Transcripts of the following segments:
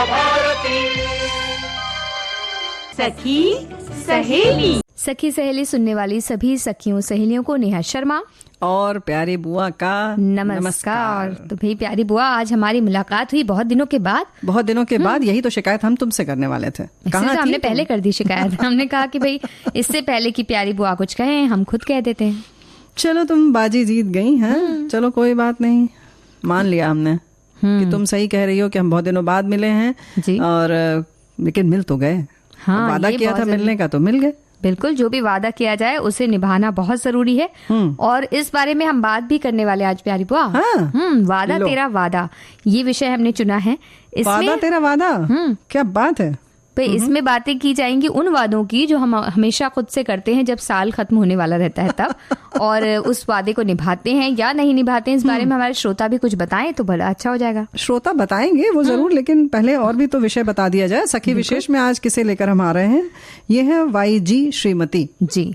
विद्या भारती। सखी सहेली। सखी सहेली सुनने वाली सभी सखियों सहेलियों को नेहा शर्मा और प्यारी बुआ का नमस्कार। तो भाई प्यारी बुआ, आज हमारी मुलाकात हुई बहुत दिनों के बाद। यही तो शिकायत हम तुमसे करने वाले थे। कहाँ हमने पहले कर दी शिकायत। हमने कहा कि भाई इससे पहले कि प्यारी बुआ कुछ कहें हम खुद कह देते हैं। चलो तुम बाजी जीत गई हैं। चलो कोई बात नहीं, मान लिया हमने कि तुम सही कह रही हो कि हम बहुत दिनों बाद मिले हैं जी। और लेकिन मिल तो गए। हाँ, वादा किया था मिलने का तो मिल गए। बिल्कुल, जो भी वादा किया जाए उसे निभाना बहुत जरूरी है। और इस बारे में हम बात भी करने वाले आज प्यारी बुआ। वादा तेरा वादा, ये विषय हमने चुना है। वादा तेरा वादा, क्या बात है। इसमें बातें की जाएंगी उन वादों की जो हम हमेशा खुद से करते हैं जब साल खत्म होने वाला रहता है तब, और उस वादे को निभाते हैं या नहीं निभाते हैं, इस बारे में हमारे श्रोता भी कुछ बताएं तो बड़ा अच्छा हो जाएगा। श्रोता बताएंगे वो जरूर, लेकिन पहले और भी तो विषय बता दिया जाए। सखी विशेष में आज किसे लेकर हम आ रहे हैं, ये है YG श्रीमती जी।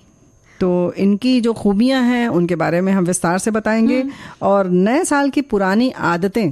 तो इनकी जो खूबियां हैं उनके बारे में हम विस्तार से बताएंगे, और नए साल की पुरानी आदतें,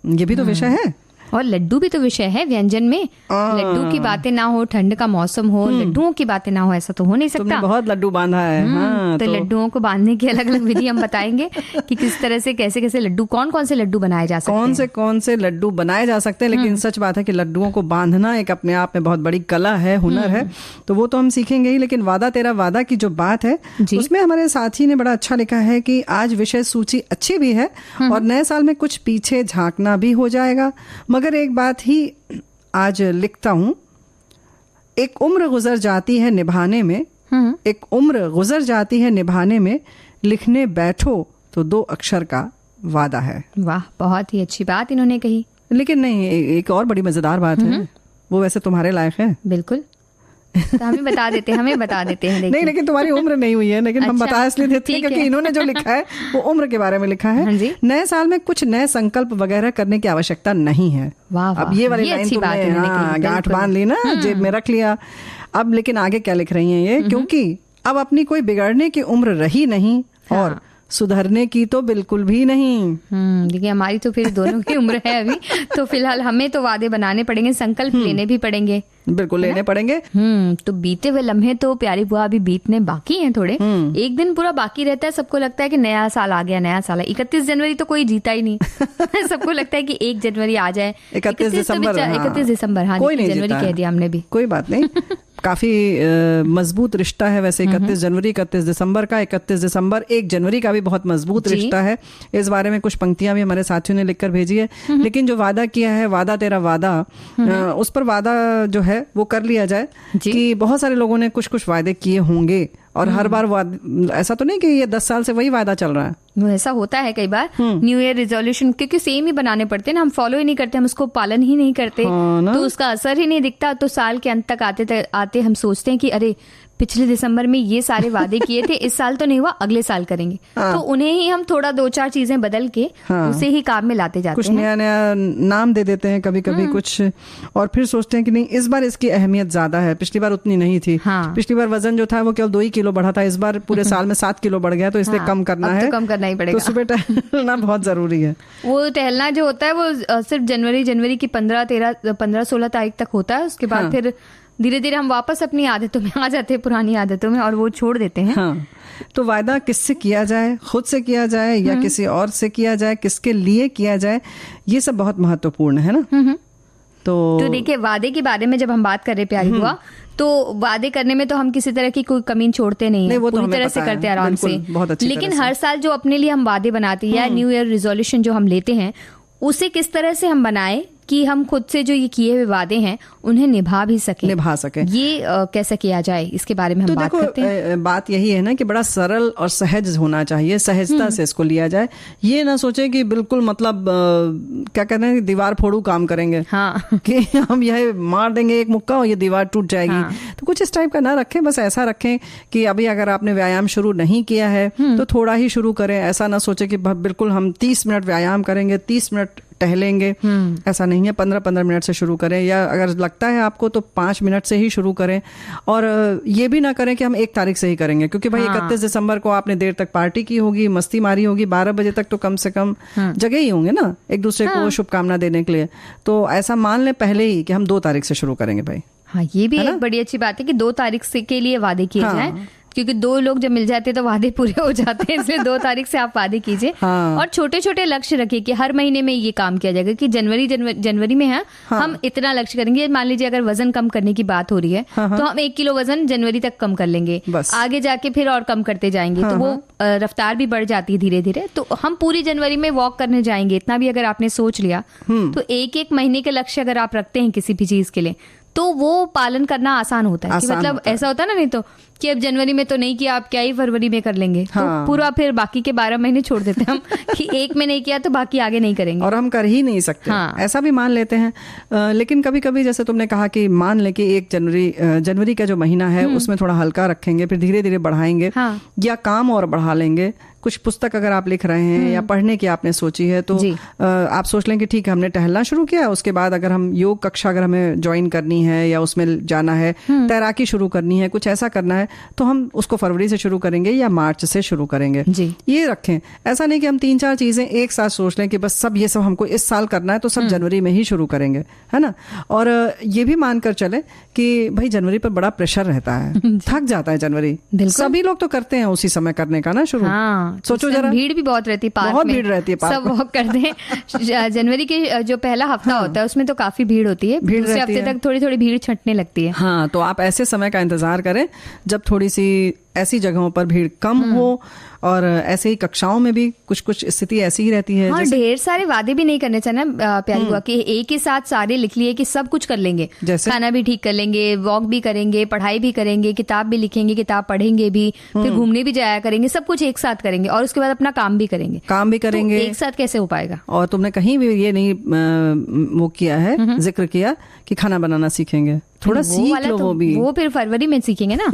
ये भी तो विषय है। और लड्डू भी तो विषय है व्यंजन में। लड्डू की बातें ना हो, ठंड का मौसम हो, लड्डुओं की बातें ना हो, ऐसा तो हो नहीं सकता। तुमने बहुत लड्डू बांधा है। हाँ, तो लड्डुओं को बांधने की अलग अलग विधि हम बताएंगे कि किस तरह से कैसे कैसे लड्डू, कौन कौन से लड्डू बनाए जा सकते हैं, कौन से लड्डू बनाए जा सकते हैं। लेकिन सच बात है कि लड्डुओं को बांधना एक अपने आप में बहुत बड़ी कला है, हुनर है, तो वो तो हम सीखेंगे ही। लेकिन वादा तेरा वादा की जो बात है उसमें हमारे साथी ने बड़ा अच्छा लिखा है कि आज विषय सूची अच्छी भी है और नए साल में कुछ पीछे झांकना भी हो जाएगा। मगर एक बात ही आज लिखता हूं, एक उम्र गुजर जाती है निभाने में, एक उम्र गुजर जाती है निभाने में, लिखने बैठो तो 2 अक्षर का वादा है। वाह, बहुत ही अच्छी बात इन्होंने कही। लेकिन नहीं, एक और बड़ी मजेदार बात है, वो वैसे तुम्हारे लायक है। बिल्कुल, तो हमें बता देते हैं नहीं, लेकिन तुम्हारी उम्र नहीं हुई है, लेकिन हम बता इसलिए देते हैं क्योंकि इन्होंने जो लिखा है वो उम्र के बारे में लिखा है। नए साल में कुछ नए संकल्प वगैरह करने की आवश्यकता नहीं है। अब ये वाली लाइन तुमने गांठ बांध ली ना, जेब में रख लिया। अब लेकिन आगे क्या लिख रही हैं ये, क्योंकि अब अपनी कोई बिगड़ने की उम्र रही नहीं और सुधरने की तो बिल्कुल भी नहीं। देखिए, हमारी तो फिर दोनों की उम्र है अभी, तो फिलहाल हमें तो वादे बनाने पड़ेंगे, संकल्प लेने भी पड़ेंगे। बिल्कुल लेने पड़ेंगे। तो बीते हुए लम्हे तो प्यारी बुआ अभी बीतने बाकी हैं थोड़े। एक दिन पूरा बाकी रहता है, सबको लगता है कि नया साल आ गया, नया साल है। 31 जनवरी तो कोई जीता ही नहीं। सबको लगता है कि 1 जनवरी आ जाए। 31 दिसंबर, 31 दिसंबर, हाँ, जनवरी कह दिया हमने भी। कोई बात नहीं। काफी मजबूत रिश्ता है वैसे 31 जनवरी, 31 दिसंबर का। 31 दिसंबर 1 जनवरी का भी बहुत मजबूत रिश्ता है। इस बारे में कुछ पंक्तियां भी हमारे साथियों ने लिखकर भेजी है। लेकिन जो वादा किया है, वादा तेरा वादा, उस पर वादा जो है वो कर लिया जाए कि बहुत सारे लोगों ने कुछ कुछ वादे किए होंगे और हर बार ऐसा तो नहीं कि ये 10 साल से वही वादा चल रहा है। वो ऐसा होता है कई बार। न्यू ईयर रिजोल्यूशन क्योंकि सेम ही बनाने पड़ते हैं ना, हम फॉलो ही नहीं करते, हम उसको पालन ही नहीं करते, तो उसका असर ही नहीं दिखता। तो साल के अंत तक आते हम सोचते हैं कि अरे पिछले दिसंबर में ये सारे वादे किए थे, इस साल तो नहीं हुआ, अगले साल करेंगे। तो उन्हें ही हम थोड़ा 2-4 चीजें बदल के उसे ही काम में लाते जाते हैं। कुछ नया नया नाम दे देते हैं कभी कभी कुछ, और फिर सोचते हैं कि नहीं इस बार इसकी अहमियत ज्यादा है, पिछली बार उतनी नहीं थी। पिछली बार वजन जो था वो केवल 2 ही किलो बढ़ा था, इस बार पूरे साल में 7 किलो बढ़ गया, तो इसलिए कम करना है, तो कम करना ही पड़ेगा। तो सुबह टहलना बहुत जरूरी है। वो टहलना जो होता है वो सिर्फ जनवरी की 15-16 तारीख तक होता है। उसके बाद फिर धीरे धीरे हम वापस अपनी आदतों में आ जाते हैं, पुरानी आदतों में, और वो छोड़ देते हैं। तो वादा किससे किया जाए, खुद से किया जाए या किसी और से किया जाए, किसके लिए किया जाए, ये सब बहुत महत्वपूर्ण है ना। तो देखिए, वादे के बारे में जब हम बात कर रहे प्यारी बुआ, तो वादे करने में तो हम किसी तरह की कोई कमी छोड़ते नहीं है, पूरी तरह से करते हैं आराम से। लेकिन हर साल जो अपने लिए हम वादे बनाते हैं या न्यू ईयर रिजोल्यूशन जो हम लेते हैं, उसे किस तरह से हम बनाए कि हम खुद से जो ये किए हुए वादे हैं उन्हें निभा सके। ये कैसे किया जाए, इसके बारे में हम बात करते हैं। बात यही है ना कि बड़ा सरल और सहज होना चाहिए, सहजता से इसको लिया जाए। ये ना सोचे कि बिल्कुल मतलब क्या कहते हैं, दीवार फोड़ू काम करेंगे, कि हम यह मार देंगे एक मुक्का और ये दीवार टूट जाएगी। तो कुछ इस टाइप का ना रखें, बस ऐसा रखें कि अभी अगर आपने व्यायाम शुरू नहीं किया है तो थोड़ा ही शुरू करें। ऐसा ना सोचे कि बिल्कुल हम 30 मिनट व्यायाम करेंगे, 30 मिनट टहलेंगे, ऐसा नहीं है 15-15 मिनट से शुरू करें, या अगर लगता है आपको तो 5 मिनट से ही शुरू करें। और ये भी ना करें कि हम 1 तारीख से ही करेंगे, क्योंकि भाई 31 दिसंबर को आपने देर तक पार्टी की होगी, मस्ती मारी होगी, 12 बजे तक तो कम से कम जगह ही होंगे ना एक दूसरे को शुभकामना देने के लिए। तो ऐसा मान लें पहले ही कि हम 2 तारीख से शुरू करेंगे भाई। हाँ, ये भी एक बड़ी अच्छी बात है कि 2 तारीख से के लिए वादे किए जाएं, क्योंकि 2 लोग जब मिल जाते हैं तो वादे पूरे हो जाते हैं, इसलिए 2 तारीख से आप वादे कीजिए। और छोटे छोटे लक्ष्य रखिए कि हर महीने में ये काम किया जाएगा कि जनवरी में है हम इतना लक्ष्य करेंगे। मान लीजिए अगर वजन कम करने की बात हो रही है तो हम 1 किलो वजन जनवरी तक कम कर लेंगे, आगे जाके फिर और कम करते जाएंगे, तो वो रफ्तार भी बढ़ जाती है धीरे धीरे। तो हम पूरी जनवरी में वॉक करने जाएंगे, इतना भी अगर आपने सोच लिया तो 1-1 महीने के लक्ष्य अगर आप रखते हैं किसी भी चीज के लिए तो वो पालन करना आसान होता है। कि मतलब ऐसा होता है ना, नहीं तो कि अब जनवरी में तो नहीं किया, आप क्या ही फरवरी में कर लेंगे। तो पूरा फिर बाकी के 12 महीने छोड़ देते हैं हम कि 1 में नहीं किया तो बाकी आगे नहीं करेंगे, और हम कर ही नहीं सकते। ऐसा भी मान लेते हैं। लेकिन कभी कभी जैसे तुमने कहा कि मान ले कि 1 जनवरी का जो महीना है उसमें थोड़ा हल्का रखेंगे, फिर धीरे धीरे बढ़ाएंगे, या काम और बढ़ा लेंगे। कुछ पुस्तक अगर आप लिख रहे हैं या पढ़ने की आपने सोची है तो आप सोच लें कि ठीक है हमने टहलना शुरू किया, उसके बाद अगर हम योग कक्षा अगर हमें ज्वाइन करनी है या उसमें जाना है, तैराकी शुरू करनी है, कुछ ऐसा करना है, तो हम उसको फरवरी से शुरू करेंगे या मार्च से शुरू करेंगे। ये रखें। ऐसा नहीं कि हम 3-4 चीजें एक साथ सोच लें कि बस सब ये सब हमको इस साल करना है तो सब जनवरी में ही शुरू करेंगे, है ना। और ये भी मानकर चले कि भाई जनवरी पर बड़ा प्रेशर रहता है, थक जाता है जनवरी। सभी लोग तो करते हैं उसी समय करने का ना शुरू। सोचो जरा, भीड़ भी बहुत रहती है पार्क में, बहुत भीड़ रहती है पार्क सब वॉक करते हैं। जनवरी के जो पहला हफ्ता होता है उसमें तो काफी भीड़ होती है, दूसरे हफ्ते तक थोड़ी थोड़ी भीड़ छंटने लगती है। हाँ, तो आप ऐसे समय का इंतजार करें जब थोड़ी सी ऐसी जगहों पर भीड़ कम हो, और ऐसे ही कक्षाओं में भी कुछ कुछ स्थिति ऐसी ही रहती है। हाँ, ढेर सारे वादे भी नहीं करने चाहिए प्यारी हुआ कि एक ही साथ सारे लिख लिए कि सब कुछ कर लेंगे, जैसे खाना भी ठीक कर लेंगे, वॉक भी करेंगे, पढ़ाई भी करेंगे, किताब भी लिखेंगे, किताब पढ़ेंगे भी, फिर घूमने भी जाया करेंगे, सब कुछ एक साथ करेंगे और उसके बाद अपना काम भी करेंगे। तो एक साथ कैसे हो पाएगा। और तुमने कहीं भी ये नहीं वो किया है, जिक्र किया कि खाना बनाना सीखेंगे, थोड़ा सीख लो। वो फिर फरवरी में सीखेंगे ना।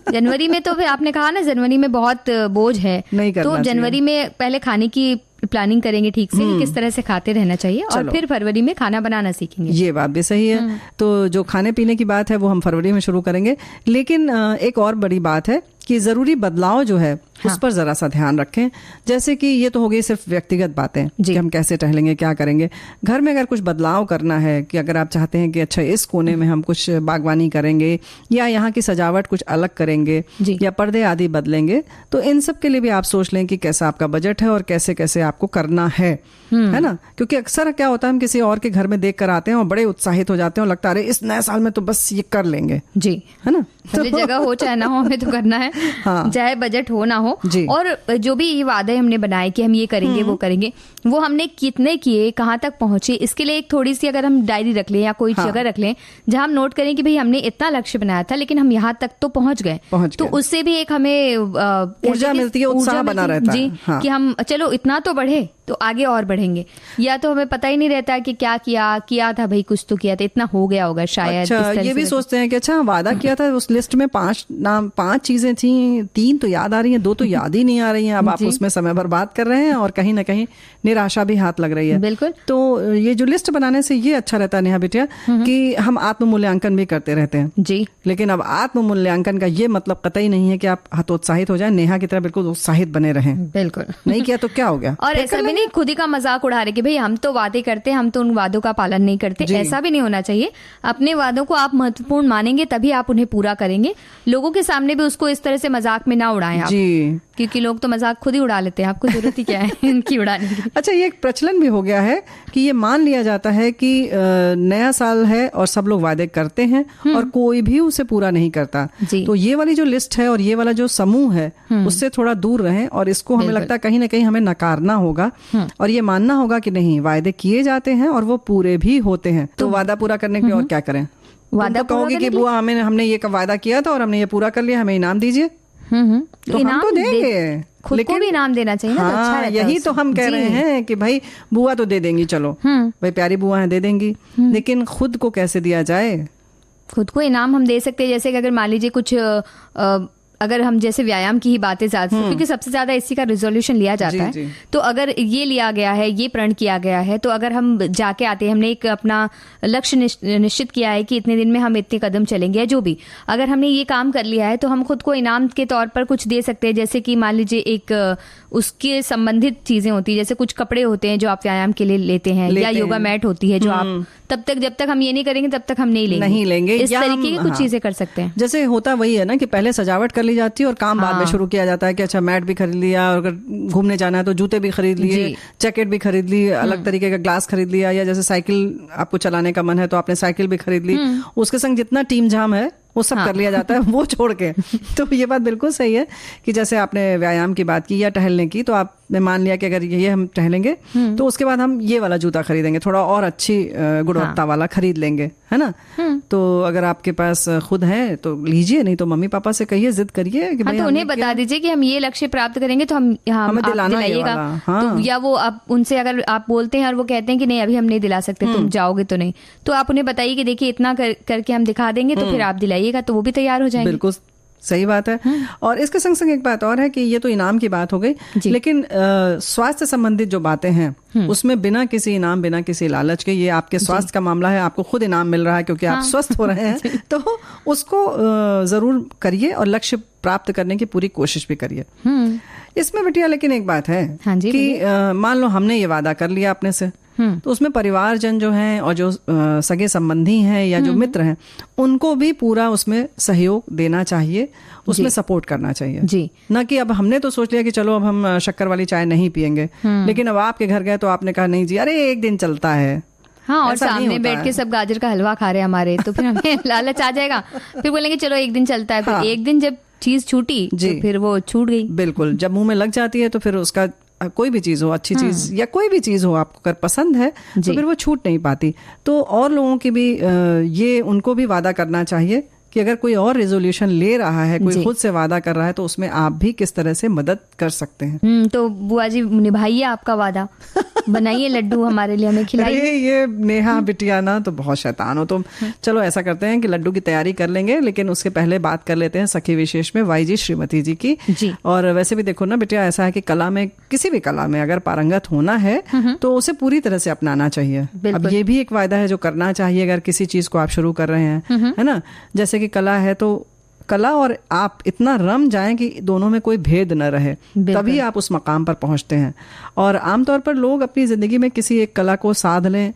जनवरी में तो फिर आपने कहा ना जनवरी में बहुत बोझ है, तो जनवरी में पहले खाने की प्लानिंग करेंगे ठीक से कि किस तरह से खाते रहना चाहिए, और फिर फरवरी में खाना बनाना सीखेंगे। ये बात भी सही है। तो जो खाने पीने की बात है वो हम फरवरी में शुरू करेंगे। लेकिन एक और बड़ी बात है कि जरूरी बदलाव जो है उस पर जरा सा ध्यान रखें। जैसे कि ये तो हो गई सिर्फ व्यक्तिगत बातें कि हम कैसे टहलेंगे, क्या करेंगे। घर में अगर कुछ बदलाव करना है, कि अगर आप चाहते हैं कि अच्छा इस कोने में हम कुछ बागवानी करेंगे, या यहाँ की सजावट कुछ अलग करेंगे, या पर्दे आदि बदलेंगे, तो इन सब के लिए भी आप सोच लें कि कैसा आपका बजट है और कैसे कैसे आपको करना है ना। क्योंकि अक्सर क्या होता है, हम किसी और के घर में देख कर आते हैं और बड़े उत्साहित हो जाते हैं और लगता है अरे इस नए साल में तो बस ये कर लेंगे, है ना। तो जगह हो चाहे ना हो, हमें तो करना है, चाहे बजट हो ना हो। और जो भी ये वादे हमने बनाए कि हम ये करेंगे वो करेंगे, वो हमने कितने किए, कहाँ तक पहुंचे, इसके लिए एक थोड़ी सी अगर हम डायरी रख लें या कोई जगह रख लें जहां हम नोट करें कि भाई हमने इतना लक्ष्य बनाया था लेकिन हम यहाँ तक तो पहुंच गए, तो उससे भी एक हमें ऊर्जा मिलती है, उत्साह बना रहता है कि हम चलो इतना तो बढ़े तो आगे और बढ़ेंगे। या तो हमें पता ही नहीं रहता कि क्या किया था भाई, कुछ तो किया था, इतना हो गया होगा शायद। अच्छा, ये भी सोचते हैं कि अच्छा वादा किया था, उस लिस्ट में 5 चीजें थी, 3 तो याद आ रही हैं, 2 तो याद ही नहीं आ रही हैं। अब आप उसमें समय बर्बाद कर रहे हैं और कहीं ना कहीं निराशा भी हाथ लग रही है। बिल्कुल। तो ये जो लिस्ट बनाने से ये अच्छा रहता है नेहा बिटिया कि हम आत्म मूल्यांकन भी करते रहते हैं जी। लेकिन अब आत्म मूल्यांकन का ये मतलब कतई नहीं है कि आप हतोत्साहित हो जाए, नेहा की तरह बिल्कुल उत्साहित बने रहें। बिल्कुल नहीं किया तो क्या हो गया। और ऐसा भी नहीं खुद ही का मजाक उड़ा रहे कि भाई हम तो वादे करते हैं, हम तो उन वादों का पालन नहीं करते, ऐसा भी नहीं होना चाहिए। अपने वादों को आप महत्वपूर्ण मानेंगे तभी आप उन्हें पूरा करेंगे। लोगों के सामने भी उसको इस तरह से मजाक में ना उड़ाएं आप, क्योंकि लोग तो मजाक खुद ही उड़ा लेते हैं, आपको जरूरत ही क्या है इनकी उड़ाने की। अच्छा, ये एक प्रचलन भी हो गया है कि ये मान लिया जाता है कि नया साल है और सब लोग वादे करते हैं और कोई भी उसे पूरा नहीं करता। तो ये वाली जो लिस्ट है और ये वाला जो समूह है उससे थोड़ा दूर रहें, और इसको हमें लगता है कहीं ना कहीं हमें नकारना होगा और ये मानना होगा कि नहीं, वादे किए जाते हैं और वो पूरे भी होते हैं। तो वादा पूरा करने के लिए और क्या करें। वादा तो कहोगे कि बुआ हमने ये वादा किया था और हमने ये पूरा कर लिया, हमें इनाम दीजिए। तो हम तो देंगे, खुद को भी इनाम देना चाहिए ना। हाँ, तो अच्छा रहता यही तो हम कह रहे हैं कि भाई बुआ तो दे देंगी, चलो भाई प्यारी बुआ है दे देंगी, लेकिन खुद को कैसे दिया जाए। खुद को इनाम हम दे सकते हैं, जैसे कि अगर मान लीजिए कुछ अगर हम जैसे व्यायाम की ही बातें ज्यादा, क्योंकि सबसे ज्यादा इसी का रिजोल्यूशन लिया जाता है, तो अगर ये लिया गया है, ये प्रण किया गया है, तो अगर हम जाके आते हैं, हमने एक अपना लक्ष्य निश्चित किया है कि इतने दिन में हम इतने कदम चलेंगे या जो भी, अगर हमने ये काम कर लिया है तो हम खुद को इनाम के तौर पर कुछ दे सकते हैं। जैसे कि मान लीजिए एक उसके संबंधित चीजें होती है, जैसे कुछ कपड़े होते हैं जो आप व्यायाम के लिए लेते हैं, या योगा मैट होती है जो आप तब तक, जब तक हम ये नहीं करेंगे तब तक हम नहीं लेंगे। इस तरीके की कुछ चीजें कर सकते हैं। जैसे होता वही है ना कि पहले सजावट कर ली जाती है और काम बाद में शुरू किया जाता है कि अच्छा मैट भी खरीद लिया, और अगर घूमने जाना है तो जूते भी खरीद लिए, जैकेट भी खरीद ली, अलग तरीके का ग्लास खरीद लिया, या जैसे साइकिल आपको चलाने का मन है तो आपने साइकिल भी खरीद ली। उसके संग जितना टीम जाम है वो सब कर लिया जाता है, वो छोड़ के। तो ये बात बिल्कुल सही है कि जैसे आपने व्यायाम की बात की या टहलने की, तो आपने मान लिया कि अगर ये हम टहलेंगे तो उसके बाद हम ये वाला जूता खरीदेंगे, थोड़ा और अच्छी गुणवत्ता वाला खरीद लेंगे, है ना। तो अगर आपके पास खुद है तो लीजिए, नहीं तो मम्मी पापा से कहिए, जिद करिए कि तो उन्हें बता दीजिए कि हम ये लक्ष्य प्राप्त करेंगे तो हमें दिलाइएगा। तो या वो आप उनसे अगर आप बोलते हैं और वो कहते हैं कि नहीं अभी हम नहीं दिला सकते, तुम जाओगे तो नहीं, तो आप उन्हें बताइए कि देखिए इतना करके हम दिखा देंगे तो फिर आप दिलाइएगा, तो वो भी तैयार हो जाएंगे। बिल्कुल सही बात है। और इसके संग संग एक बात और है कि ये तो इनाम की बात हो गई, लेकिन स्वास्थ्य संबंधित जो बातें हैं उसमें बिना किसी इनाम, बिना किसी लालच के, ये आपके स्वास्थ्य का मामला है, आपको खुद इनाम मिल रहा है क्योंकि आप स्वस्थ हो रहे हैं, तो उसको जरूर करिए और लक्ष्य प्राप्त करने की पूरी कोशिश भी करिए। इसमें बिटिया लेकिन एक बात है कि मान लो हमने ये वादा कर लिया अपने से, तो उसमें परिवारजन जो हैं और जो सगे संबंधी हैं या जो मित्र हैं, उनको भी पूरा उसमें सहयोग देना चाहिए, उसमें सपोर्ट करना चाहिए जी। ना कि अब हमने तो सोच लिया कि चलो अब हम शक्कर वाली चाय नहीं पियेंगे, लेकिन अब आपके घर गए तो आपने कहा नहीं जी, अरे एक दिन चलता है, हाँ, और सामने बैठ के सब गाजर का हलवा खा रहे हैं हमारे, तो फिर हमें लालच आ जाएगा, फिर बोलेंगे चलो एक दिन चलता है, फिर एक दिन जब चीज छूटी तो फिर वो छूट गई। बिल्कुल, जब मुंह में लग जाती है तो फिर उसका कोई भी चीज हो, अच्छी चीज या कोई भी चीज हो, आपको अगर पसंद है तो फिर वो छूट नहीं पाती। तो और लोगों की भी ये उनको भी वादा करना चाहिए कि अगर कोई और रेजोल्यूशन ले रहा है, कोई खुद से वादा कर रहा है, तो उसमें आप भी किस तरह से मदद कर सकते हैं। तो बुआ जी निभाइए आपका वादा, बनाइए लड्डू हमारे लिए, हमें खिलाइए। ये नेहा बिटिया ना तो बहुत शैतान हो तुम। चलो ऐसा करते हैं कि लड्डू की तैयारी कर लेंगे, लेकिन उसके पहले बात कर लेते हैं सखी विशेष में वाईजी श्रीमती जी की जी। और वैसे भी देखो ना बिटिया, ऐसा है कि कला में, किसी भी कला में अगर पारंगत होना है तो उसे पूरी तरह से अपनाना चाहिए। अब ये भी एक वायदा है जो करना चाहिए अगर किसी चीज को आप शुरू कर रहे हैं, है ना। जैसे कि कला है तो कला और आप इतना रम जाएं कि दोनों में कोई भेद न रहे, तभी आप उस मकाम पर पहुंचते हैं। और आमतौर पर लोग अपनी जिंदगी में किसी एक कला को साध लें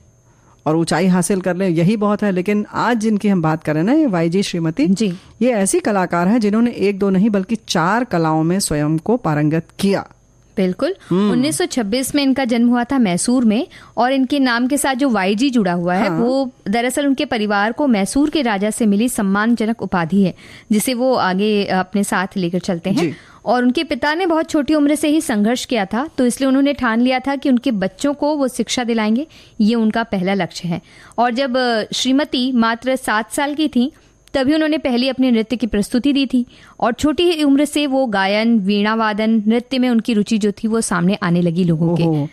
और ऊंचाई हासिल कर लें, यही बहुत है। लेकिन आज जिनकी हम बात करें ना, ये वाईजी श्रीमती जी, ये ऐसी कलाकार हैं जिन्होंने एक दो नहीं बल्कि 4 कलाओं में स्वयं को पारंगत किया। बिल्कुल। 1926 में इनका जन्म हुआ था मैसूर में, और इनके नाम के साथ जो वाईजी जुड़ा हुआ है वो दरअसल उनके परिवार को मैसूर के राजा से मिली सम्मानजनक उपाधि है, जिसे वो आगे अपने साथ लेकर चलते हैं। और उनके पिता ने बहुत छोटी उम्र से ही संघर्ष किया था, तो इसलिए उन्होंने ठान लिया था कि उनके बच्चों को वो शिक्षा दिलाएंगे, ये उनका पहला लक्ष्य है। और जब श्रीमती मात्र 7 साल की थी तभी उन्होंने पहली अपने नृत्य की प्रस्तुति दी थी, और छोटी ही उम्र से वो गायन, वीणा वादन, नृत्य में उनकी रुचि जो थी वो सामने आने लगी लोगों के।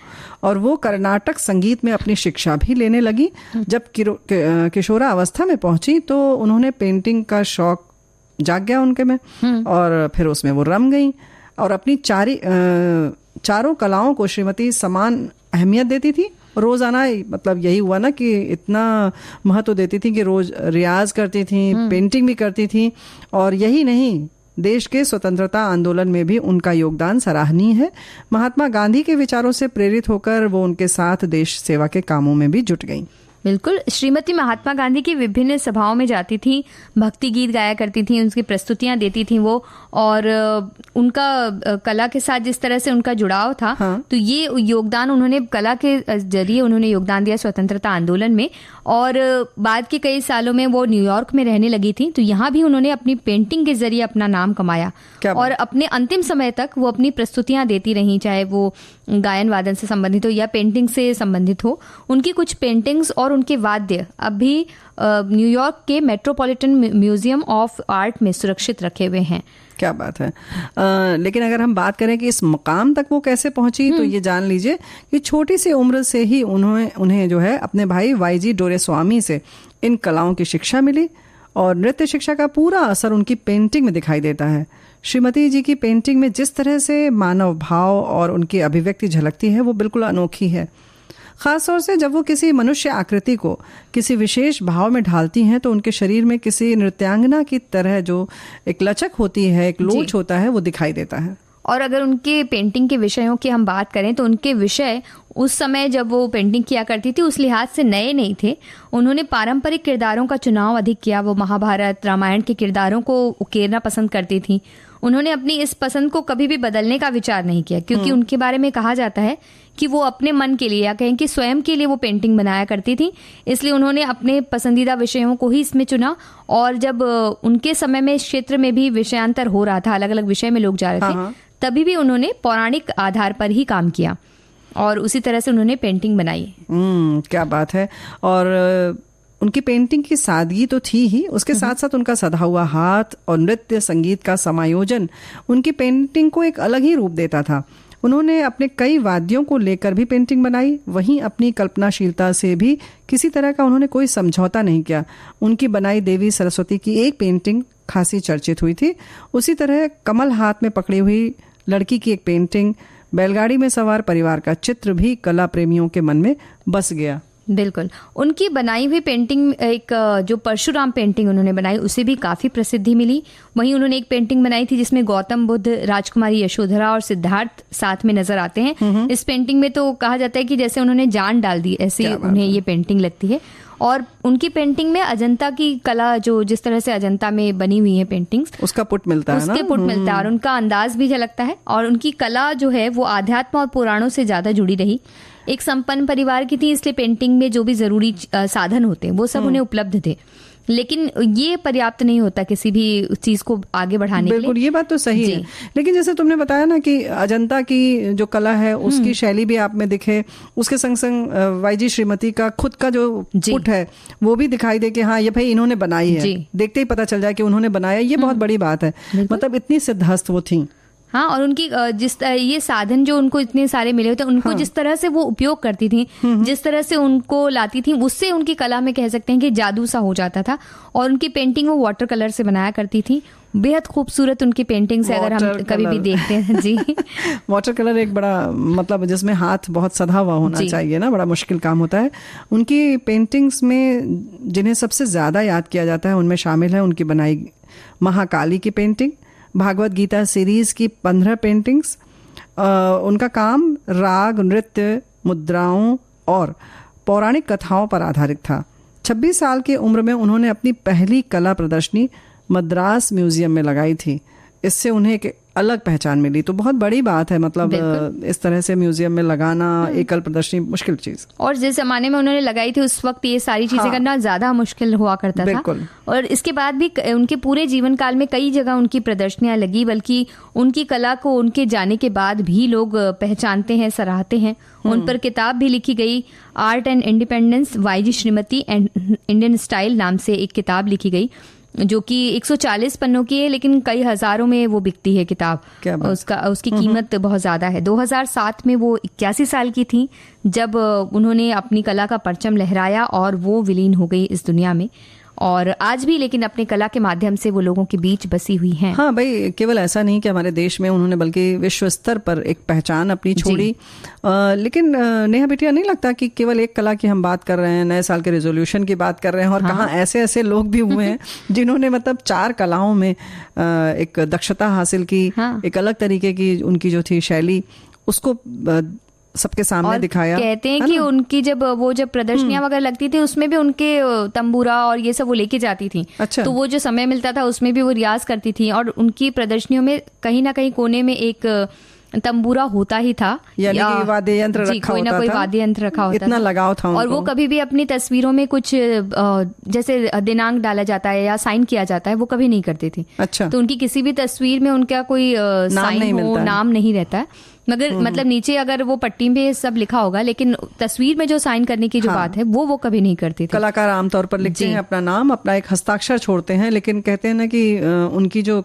और वो कर्नाटक संगीत में अपनी शिक्षा भी लेने लगी। जब किशोरा अवस्था में पहुंची तो उन्होंने पेंटिंग का शौक जाग गया उनके में, और फिर उसमें वो रम गई और अपनी चारों कलाओं को श्रीमती समान अहमियत देती थी। रोजाना, मतलब यही हुआ ना कि इतना महत्व देती थी कि रोज रियाज करती थी, पेंटिंग भी करती थी। और यही नहीं, देश के स्वतंत्रता आंदोलन में भी उनका योगदान सराहनीय है। महात्मा गांधी के विचारों से प्रेरित होकर वो उनके साथ देश सेवा के कामों में भी जुट गईं। बिल्कुल। श्रीमती महात्मा गांधी की विभिन्न सभाओं में जाती थी, भक्ति गीत गाया करती थी, उनकी प्रस्तुतियां देती थी वो, और उनका कला के साथ जिस तरह से उनका जुड़ाव था, तो ये योगदान उन्होंने कला के जरिए उन्होंने योगदान दिया स्वतंत्रता आंदोलन में। और बाद के कई सालों में वो न्यूयॉर्क में रहने लगी थी, तो यहाँ भी उन्होंने अपनी पेंटिंग के जरिए अपना नाम कमाया, और अपने अंतिम समय तक वो अपनी प्रस्तुतियां देती रही, चाहे वो गायन वादन से संबंधित हो या पेंटिंग से संबंधित हो। उनकी कुछ पेंटिंग्स और उनके वाद्य अभी न्यूयॉर्क के मेट्रोपॉलिटन म्यूजियम ऑफ आर्ट में सुरक्षित रखे हुए हैं। क्या बात है। लेकिन अगर हम बात करें कि इस मुकाम तक वो कैसे पहुंची, तो ये जान लीजिए कि छोटी सी उम्र से ही उन्हें जो है अपने भाई वाईजी डोरेस्वामी से इन कलाओं की शिक्षा मिली, और नृत्य शिक्षा का पूरा असर उनकी पेंटिंग में दिखाई देता है। श्रीमती जी की पेंटिंग में जिस तरह से मानव भाव और उनकी अभिव्यक्ति झलकती है वो बिल्कुल अनोखी है। खासतौर से जब वो किसी मनुष्य आकृति को किसी विशेष भाव में ढालती हैं तो उनके शरीर में किसी नृत्यांगना की तरह जो एक लचक होती है, एक लोच होता है, वो दिखाई देता है। और अगर उनके पेंटिंग के विषयों की हम बात करें तो उनके विषय उस समय जब वो पेंटिंग किया करती थी उस लिहाज से नए नहीं थे। उन्होंने पारंपरिक किरदारों का चुनाव अधिक किया। वो महाभारत, रामायण के किरदारों को उकेरना पसंद करती थी। उन्होंने अपनी इस पसंद को कभी भी बदलने का विचार नहीं किया, क्योंकि उनके बारे में कहा जाता है कि वो अपने मन के लिए या कहें कि स्वयं के लिए वो पेंटिंग बनाया करती थी। इसलिए उन्होंने अपने पसंदीदा विषयों को ही इसमें चुना। और जब उनके समय में इस क्षेत्र में भी विषयांतर हो रहा था, अलग अलग विषय में लोग जा रहे थे, तभी भी उन्होंने पौराणिक आधार पर ही काम किया और उसी तरह से उन्होंने पेंटिंग बनाई। क्या बात है। और उनकी पेंटिंग की सादगी तो थी ही, उसके साथ साथ उनका सधा हुआ हाथ और नृत्य संगीत का समायोजन उनकी पेंटिंग को एक अलग ही रूप देता था। उन्होंने अपने कई वाद्यों को लेकर भी पेंटिंग बनाई, वहीं अपनी कल्पनाशीलता से भी किसी तरह का उन्होंने कोई समझौता नहीं किया। उनकी बनाई देवी सरस्वती की एक पेंटिंग खासी चर्चित हुई थी। उसी तरह कमल हाथ में पकड़ी हुई लड़की की एक पेंटिंग, बैलगाड़ी में सवार परिवार का चित्र भी कला प्रेमियों के मन में बस गया। बिल्कुल। उनकी बनाई हुई पेंटिंग, एक जो परशुराम पेंटिंग उन्होंने बनाई, उसे भी काफ़ी प्रसिद्धि मिली। वहीं उन्होंने एक पेंटिंग बनाई थी जिसमें गौतम बुद्ध, राजकुमारी यशोधरा और सिद्धार्थ साथ में नजर आते हैं। इस पेंटिंग में तो कहा जाता है कि जैसे उन्होंने जान डाल दी, ऐसी उन्हें ये पेंटिंग लगती है। और उनकी पेंटिंग में अजंता की कला, जो जिस तरह से अजंता में बनी हुई है पेंटिंग्स, उसका पुट मिलता है, उसके पुट मिलता है और उनका अंदाज भी झलकता है। और उनकी कला जो है वो आध्यात्म और पुराणों से ज्यादा जुड़ी रही। एक संपन्न परिवार की थी, इसलिए पेंटिंग में जो भी जरूरी साधन होते हैं वो सब उन्हें उपलब्ध थे। लेकिन ये पर्याप्त नहीं होता किसी भी चीज को आगे बढ़ाने के लिए। बिल्कुल, ये बात तो सही है। लेकिन जैसे तुमने बताया ना कि अजंता की जो कला है उसकी शैली भी आप में दिखे, उसके संग संग वाईजी श्रीमती का खुद का जो पुट है वो भी दिखाई दे कि हाँ ये भाई इन्होंने बनाई है। देखते ही पता चल जाए कि उन्होंने बनाया। ये बहुत बड़ी बात है, मतलब इतनी सिद्धहस्त वो थी। हाँ, और उनकी ये साधन जो उनको इतने सारे मिले होते, उनको जिस तरह से वो उपयोग करती थी, जिस तरह से उनको लाती थी, उससे उनकी कला में कह सकते हैं कि जादू सा हो जाता था। और उनकी पेंटिंग वो वाटर कलर से बनाया करती थी। बेहद खूबसूरत उनकी पेंटिंग से अगर हम कभी भी देखते हैं। जी, वाटर कलर एक बड़ा, मतलब जिसमें हाथ बहुत सधा हुआ होना चाहिए ना, बड़ा मुश्किल काम होता है। उनकी पेंटिंग्स में जिन्हें सबसे ज्यादा याद किया जाता है उनमें शामिल है उनकी बनाई महाकाली की पेंटिंग, भागवत गीता सीरीज की 15 पेंटिंग्स। उनका काम राग, नृत्य, मुद्राओं और पौराणिक कथाओं पर आधारित था। 26 साल की उम्र में उन्होंने अपनी पहली कला प्रदर्शनी मद्रास म्यूजियम में लगाई थी। इससे उन्हें एक अलग पहचान मिली। तो बहुत बड़ी बात है, मतलब इस तरह से म्यूजियम में लगाना एकल प्रदर्शनी मुश्किल चीज। और जिस जमाने में उन्होंने लगाई थी उस वक्त ये सारी चीजें करना ज्यादा मुश्किल हुआ करता था। और इसके बाद भी उनके पूरे जीवन काल में कई जगह उनकी प्रदर्शनियां लगी, बल्कि उनकी कला को उनके जाने के बाद भी लोग पहचानते हैं, सराहते हैं। उन पर किताब भी लिखी गई, art and independence, YG Shrimati and Indian style नाम से एक किताब लिखी गई, जो कि 140 पन्नों की है, लेकिन कई हजारों में वो बिकती है किताब। उसकी कीमत बहुत ज्यादा है। 2007 में वो 81 साल की थी जब उन्होंने अपनी कला का परचम लहराया और वो विलीन हो गई इस दुनिया में। और आज भी लेकिन अपने कला के माध्यम से वो लोगों के बीच बसी हुई हैं। हाँ भाई, केवल ऐसा नहीं कि हमारे देश में उन्होंने, बल्कि विश्व स्तर पर एक पहचान अपनी छोड़ी। लेकिन नेहा बिटिया, नहीं लगता कि केवल एक कला की हम बात कर रहे हैं, नए साल के रेजोल्यूशन की बात कर रहे हैं, और कहाँ ऐसे ऐसे लोग भी हुए हैं जिन्होंने मतलब 4 कलाओं में एक दक्षता हासिल की। एक अलग तरीके की उनकी जो थी शैली, उसको सबके सामने दिखाया। कहते हैं कि उनकी जब प्रदर्शनियां वगैरह लगती थी उसमें भी उनके तंबूरा और ये सब वो लेके जाती थी। अच्छा। तो वो जो समय मिलता था उसमें भी वो रियाज करती थी। और उनकी प्रदर्शनियों में कहीं ना कहीं कोने में एक तंबूरा होता ही था, यानी कि वाद्य यंत्र रखा कोई ना कोई वाद्य यंत्र रखा होता, इतना लगाव था उनको। और वो कभी भी अपनी तस्वीरों में कुछ जैसे दिनांक डाला जाता है या साइन किया जाता है, वो कभी नहीं करती थी। अच्छा। तो उनकी किसी भी तस्वीर में उनका कोई साइन हो, नाम नहीं रहता है, मगर मतलब नीचे अगर वो पट्टी पे सब लिखा होगा, लेकिन तस्वीर में जो साइन करने की जो बात है वो कभी नहीं करती थी। कलाकार आमतौर पर लिखते हैं अपना नाम, अपना एक हस्ताक्षर छोड़ते हैं, लेकिन कहते हैं ना कि उनकी जो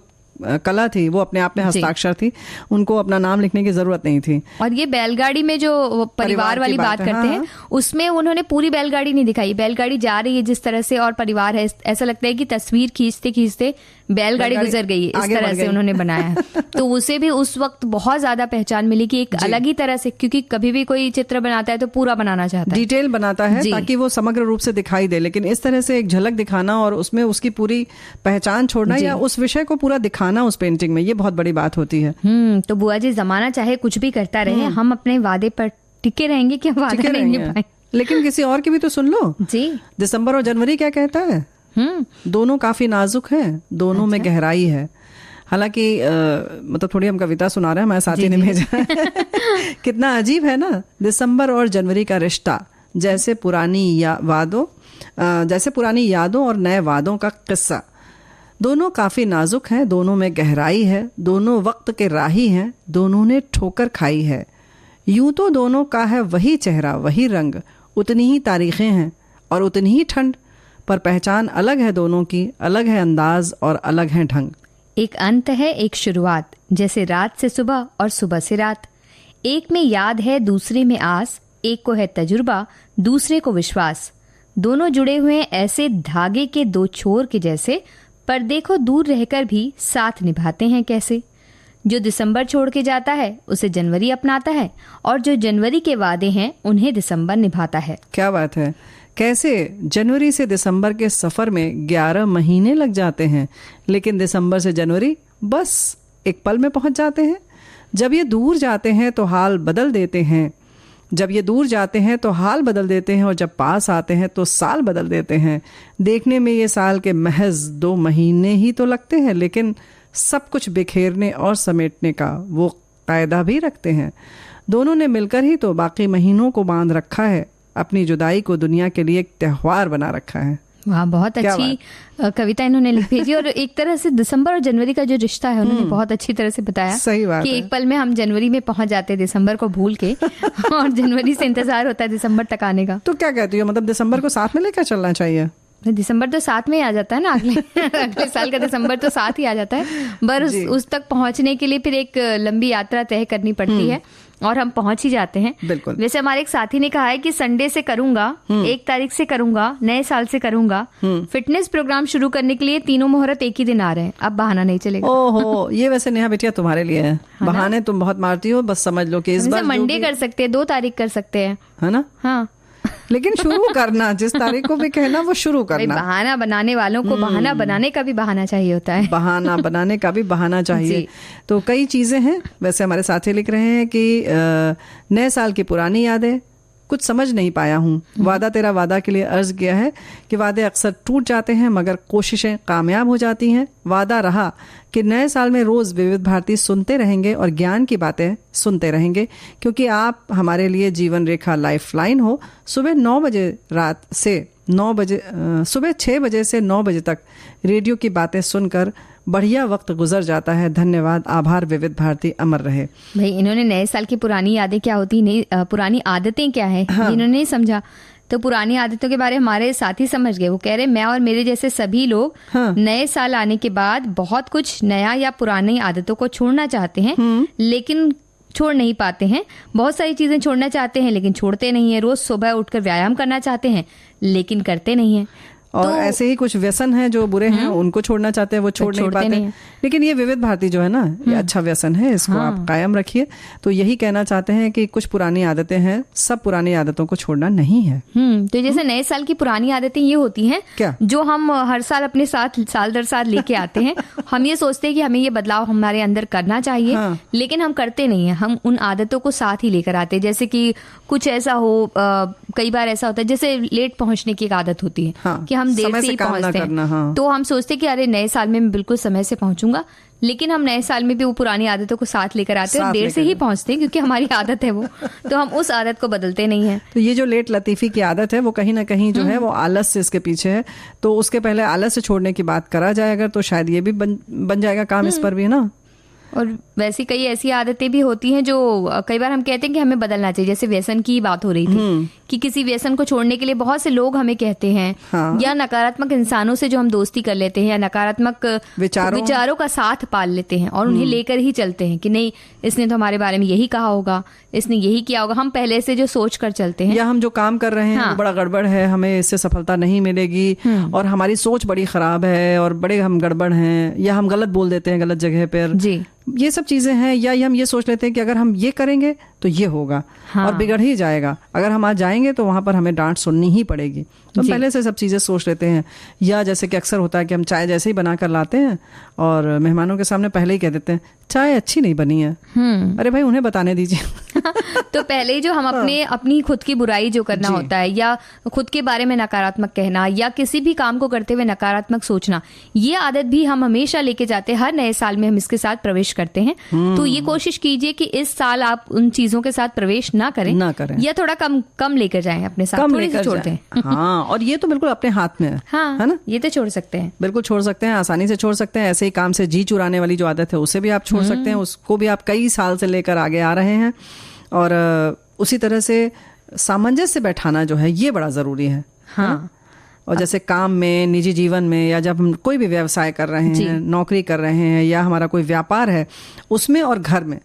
कला थी वो अपने आप में हस्ताक्षर थी, उनको अपना नाम लिखने की जरूरत नहीं थी। और ये बैलगाड़ी में जो परिवार वाली बात करते हैं, उसमें उन्होंने पूरी बैलगाड़ी नहीं दिखाई, बैलगाड़ी जा रही है जिस तरह से और परिवार है, ऐसा लगता है कि तस्वीर खींचते खींचते बैलगाड़ी गुजर गई, इस तरह से उन्होंने बनाया। तो उसे भी उस वक्त बहुत ज्यादा पहचान मिली कि एक अलग ही तरह से, क्योंकि कभी भी कोई चित्र बनाता है तो पूरा बनाना चाहता है, डिटेल बनाता है ताकि वो समग्र रूप से दिखाई दे, लेकिन इस तरह से एक झलक दिखाना और उसमें उसकी पूरी पहचान छोड़ना या उस विषय को पूरा दिखाना उस पेंटिंग में, ये बहुत बड़ी बात होती है। तो बुआ जी, जमाना चाहे कुछ भी करता रहे, हम अपने वादे पर टिके रहेंगे कि हम वादा नहीं निभाएंगे। लेकिन किसी और की भी तो सुन लो जी। दिसंबर और जनवरी क्या कहता है? दोनों काफी नाजुक हैं, दोनों में गहराई है। हालांकि मतलब थोड़ी हम कविता सुना रहे हैं, हमारे साथी ने भेजा कितना अजीब है ना, दिसंबर और जनवरी का रिश्ता जैसे पुरानी यादों और नए वादों का किस्सा। दोनों काफी नाजुक हैं, दोनों में गहराई है, दोनों वक्त के राही हैं, दोनों ने ठोकर खाई है। यूं तो दोनों का है वही चेहरा, वही रंग, उतनी ही तारीखें हैं और उतनी ही ठंड, पर पहचान अलग है दोनों की, अलग है अंदाज और अलग है ढंग। एक अंत है, एक शुरुआत, जैसे रात से सुबह और सुबह से रात। एक में याद है, दूसरे में आस, एक को है तजुर्बा, दूसरे को विश्वास। दोनों जुड़े हुए ऐसे धागे के दो छोर के जैसे, पर देखो दूर रहकर भी साथ निभाते हैं कैसे। जो दिसंबर छोड़ के जाता है उसे जनवरी अपनाता है, और जो जनवरी के वादे हैं उन्हें दिसंबर निभाता है। क्या बात है, कैसे जनवरी से दिसंबर के सफर में 11 महीने लग जाते हैं, लेकिन दिसंबर से जनवरी बस एक पल में पहुंच जाते हैं। जब ये दूर जाते हैं तो हाल बदल देते हैं, और जब पास आते हैं तो साल बदल देते हैं। देखने में ये साल के महज 2 महीने ही तो लगते हैं, लेकिन सब कुछ बिखेरने और समेटने का वो कायदा भी रखते हैं। दोनों ने मिलकर ही तो बाकी महीनों को बांध रखा है, अपनी जुदाई को दुनिया के लिए एक त्योहार बना रखा है। वाह, बहुत अच्छी कविता इन्होंने लिख भेजी। और एक तरह से दिसंबर और जनवरी का जो रिश्ता है उन्होंने बहुत अच्छी तरह से बताया। सही बात कि एक पल में हम जनवरी में पहुंच जाते हैं दिसंबर को भूल के और जनवरी से इंतजार होता है दिसंबर तक आने का। तो क्या कहती हो, मतलब दिसंबर को साथ में लेकर चलना चाहिए? दिसंबर तो साथ में ही आ जाता है ना, अगले साल का दिसंबर तो साथ ही आ जाता है, बस उस तक पहुंचने के लिए फिर एक लंबी यात्रा तय करनी पड़ती है, और हम पहुंच ही जाते हैं। बिल्कुल। वैसे हमारे एक साथी ने कहा है कि संडे से करूंगा, 1 तारीख से करूंगा, नए साल से करूंगा। फिटनेस प्रोग्राम शुरू करने के लिए तीनों मुहूर्त एक ही दिन आ रहे हैं, अब बहाना नहीं चलेगा। ओहो, ये वैसे नेहा बिटिया तुम्हारे लिए है। बहाने तुम बहुत मारती हो, बस समझ लो कि इस बार मंडे कर सकते हैं, 2 तारीख कर सकते हैं, है ना? हाँ लेकिन शुरू करना, जिस तारीख को भी कहना वो शुरू करना। बहाना बनाने वालों को बहाना बनाने का भी बहाना चाहिए होता है। बहाना बनाने का भी बहाना चाहिए। तो कई चीजें हैं। वैसे हमारे साथी लिख रहे हैं कि नए साल की पुरानी यादें, कुछ समझ नहीं पाया हूँ। वादा तेरा वादा के लिए अर्ज किया है कि वादे अक्सर टूट जाते हैं मगर कोशिशें कामयाब हो जाती हैं। वादा रहा कि नए साल में रोज विविध भारती सुनते रहेंगे और ज्ञान की बातें सुनते रहेंगे, क्योंकि आप हमारे लिए जीवन रेखा लाइफलाइन हो। सुबह 6 बजे से 9 बजे तक रेडियो की बातें सुनकर बढ़िया वक्त गुजर जाता है। धन्यवाद, आभार, विविध भारती अमर रहे। भाई, इन्होंने नए साल की पुरानी यादें क्या होती, नहीं पुरानी आदतें क्या है, इन्होंने नहीं समझा। तो पुरानी आदतों के बारे में हमारे साथी समझ गए। वो कह रहे मैं और मेरे जैसे सभी लोग नए साल आने के बाद बहुत कुछ नया या पुरानी आदतों को छोड़ना चाहते हैं, लेकिन छोड़ नहीं पाते हैं। बहुत सारी चीजें छोड़ना चाहते हैं लेकिन छोड़ते नहीं है। रोज सुबह उठकर व्यायाम करना चाहते हैं लेकिन करते नहीं है। और तो ऐसे ही कुछ व्यसन हैं जो बुरे हैं, उनको छोड़ना चाहते हैं, वो छोड़ नहीं पाते। लेकिन ये विविध भारती जो है ना, ये अच्छा व्यसन है, इसको आप कायम रखिए। तो यही कहना चाहते हैं कि कुछ पुरानी आदतें हैं, सब पुरानी आदतों को छोड़ना नहीं है। तो जैसे नए साल की पुरानी आदतें ये होती हैं क्या, जो हम हर साल अपने साथ साल दर साल लेके आते हैं। हम ये सोचते हैं कि हमें ये बदलाव हमारे अंदर करना चाहिए, लेकिन हम करते नहीं है। हम उन आदतों को साथ ही लेकर आते हैं। जैसे कि कुछ ऐसा हो, कई बार ऐसा होता है जैसे लेट पहुंचने की एक आदत होती है कि हम देर से ही पहुंचते हैं। तो हम सोचते हैं कि अरे नए साल में मैं बिल्कुल समय से पहुंचूंगा, लेकिन हम नए साल में भी वो पुरानी आदतों को साथ लेकर आते हैं और देर से ही पहुंचते हैं क्योंकि हमारी आदत है वो। तो हम उस आदत को बदलते नहीं है। तो ये जो लेट लतीफी की आदत है वो कहीं ना कहीं जो है वो आलस से इसके पीछे है। तो उसके पहले आलस से छोड़ने की बात करा जाए अगर, तो शायद ये भी बन जाएगा काम इस पर भी, ना। और वैसी कई ऐसी आदतें भी होती हैं जो कई बार हम कहते हैं कि हमें बदलना चाहिए। जैसे व्यसन की बात हो रही थी कि किसी व्यसन को छोड़ने के लिए बहुत से लोग हमें कहते हैं, या नकारात्मक इंसानों से जो हम दोस्ती कर लेते हैं, या नकारात्मक विचारों का साथ पाल लेते हैं और उन्हें लेकर ही चलते हैं कि नहीं, इसने तो हमारे बारे में यही कहा होगा, इसने यही किया होगा। हम पहले से जो सोच कर चलते हैं, या हम जो काम कर रहे हैं वो बड़ा गड़बड़ है, हमें इससे सफलता नहीं मिलेगी, और हमारी सोच बड़ी खराब है और बड़े हम गड़बड़ हैं, या हम गलत बोल देते हैं गलत जगह पर जी, ये सब चीजें हैं। या हम ये सोच लेते हैं कि अगर हम ये करेंगे तो ये होगा और बिगड़ ही जाएगा, अगर हम आज जाएंगे तो वहां पर हमें डांट सुननी ही पड़ेगी। तो पहले से सब चीजें सोच लेते हैं। या जैसे कि अक्सर होता है कि हम चाय जैसे ही बना कर लाते हैं और मेहमानों के सामने पहले ही कह देते हैं चाय अच्छी नहीं बनी है। अरे भाई उन्हें बताने दीजिए। तो पहले ही जो हम अपनी खुद की बुराई जो करना होता है, या खुद के बारे में नकारात्मक कहना, या किसी भी काम को करते हुए नकारात्मक सोचना, ये आदत भी हम हमेशा लेके जाते हैं। हर नए साल में हम इसके साथ प्रवेश करते हैं। तो ये कोशिश कीजिए कि इस साल आप उन चीजों के साथ प्रवेश ना करें, या थोड़ा कम लेकर जाएं अपने साथ, थोड़ी सी छोड़ दें। हाँ, और ये तो बिल्कुल अपने हाथ में है। हाँ, है ना, ये तो छोड़ सकते हैं, बिल्कुल छोड़ सकते हैं, आसानी से छोड़ सकते हैं। ऐसे ही काम से जी चुराने वाली जो आदत है उसे भी आप छोड़ सकते हैं, उसको भी आप कई साल से लेकर आगे आ रहे हैं। और उसी तरह से सामंजस्य बैठाना जो है ये बड़ा जरूरी है। हाँ, और जैसे काम में, निजी जीवन में, या जब हम कोई भी व्यवसाय कर रहे हैं, नौकरी कर रहे हैं, या हमारा कोई व्यापार है उसमें, और घर में,